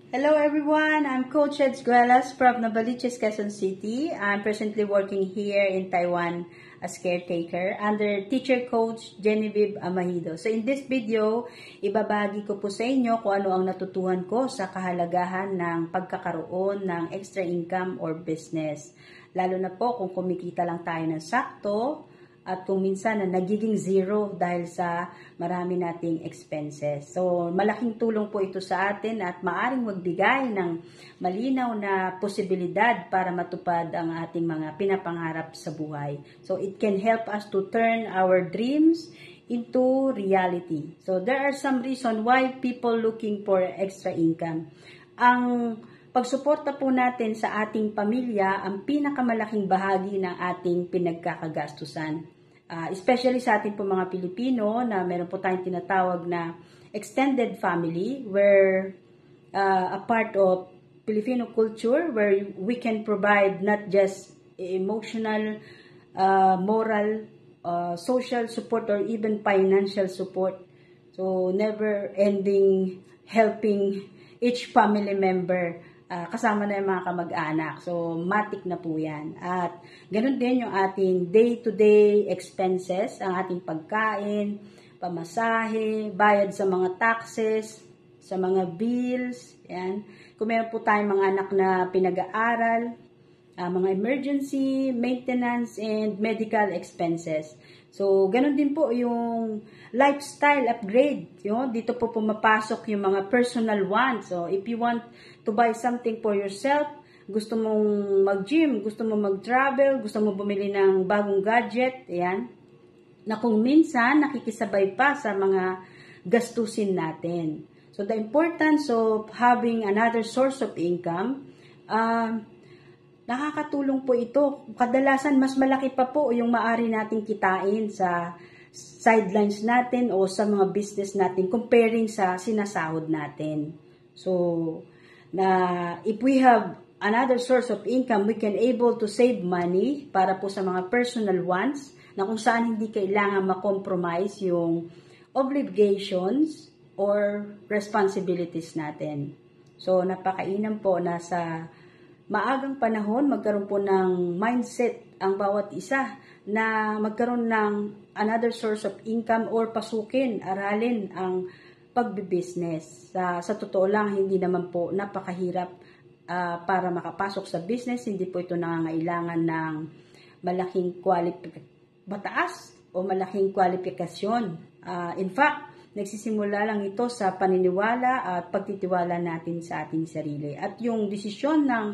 Hello everyone, I'm Coach Ed Guelas from Novaliches, Quezon City. I'm presently working here in Taiwan as caretaker under teacher coach Genevieve Amahido. So in this video, ibabahagi ko po sa inyo kung ano ang natutuhan ko sa kahalagahan ng pagkakaroon ng extra income or business. Lalo na po kung kumikita lang tayo ng sakto, at kung minsan na nagiging zero dahil sa marami nating expenses. So, malaking tulong po ito sa atin at maaring magbigay ng malinaw na posibilidad para matupad ang ating mga pinapangarap sa buhay. So, it can help us to turn our dreams into reality. So, there are some reasons why people looking for extra income. Ang pagsuporta po natin sa ating pamilya ang pinakamalaking bahagi ng ating pinagkakagastusan. Especially sa ating po mga Pilipino na meron po tayong tinatawag na extended family where a part of Filipino culture where we can provide not just emotional, moral, social support or even financial support. So never ending helping each family member kasama na yung mga kamag-anak. So, matik na po yan. At ganun din yung ating day-to-day expenses, ang ating pagkain, pamasahe, bayad sa mga taxes, sa mga bills, yan. Kung meron po tayong mga anak na pinag-aaral, mga emergency, maintenance, and medical expenses. So, ganun din po yung lifestyle upgrade. Dito po pumapasok yung mga personal wants. So, if you want to buy something for yourself, gusto mong mag-gym, gusto mong mag-travel, gusto mong bumili ng bagong gadget, ayan, na kung minsan nakikisabay pa sa mga gastusin natin. So, the importance of having another source of income, nakakatulong po ito. Kadalasan, mas malaki pa po yung maaari nating kitain sa sidelines natin o sa mga business natin comparing sa sinasahod natin. So, if we have another source of income, we can able to save money para po sa mga personal wants na kung saan hindi kailangan ma-compromise yung obligations or responsibilities natin. So, napakainam po na sa maagang panahon, magkaroon po ng mindset ang bawat isa na magkaroon ng another source of income or pasukin, aralin ang pagbibusiness. Sa totoo lang, hindi naman po napakahirap para makapasok sa business. Hindi po ito nangangailangan ng malaking mataas o malaking kwalifikasyon. In fact, nagsisimula lang ito sa paniniwala at pagtitiwala natin sa ating sarili. At yung desisyon ng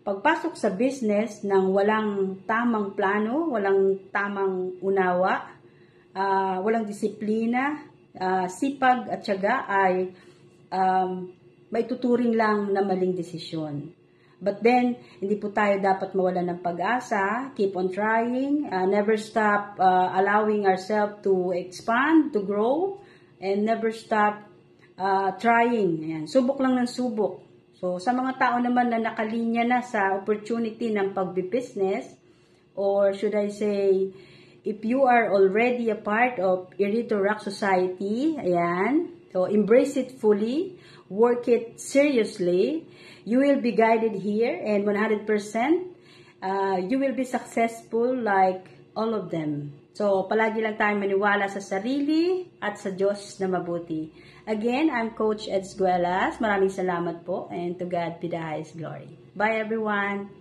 pagpasok sa business ng walang tamang plano, walang tamang unawa, walang disiplina, sipag at tiyaga ay maituturing lang na maling desisyon. But then, hindi po tayo dapat mawalan ng pag-asa. Keep on trying. Never stop allowing ourselves to expand, to grow, and never stop trying. Ayan. Subok lang ng subok. So, sa mga tao naman na nakalinya na sa opportunity ng pagbibusiness, or should I say, if you are already a part of Irito Rock Society, ayan, so embrace it fully, work it seriously, you will be guided here, and 100%, you will be successful like all of them. So, palagi lang tayong maniwala sa sarili at sa Diyos na mabuti. Again, I'm Coach Ed Guelas. Maraming salamat po, and to God be the highest glory. Bye everyone!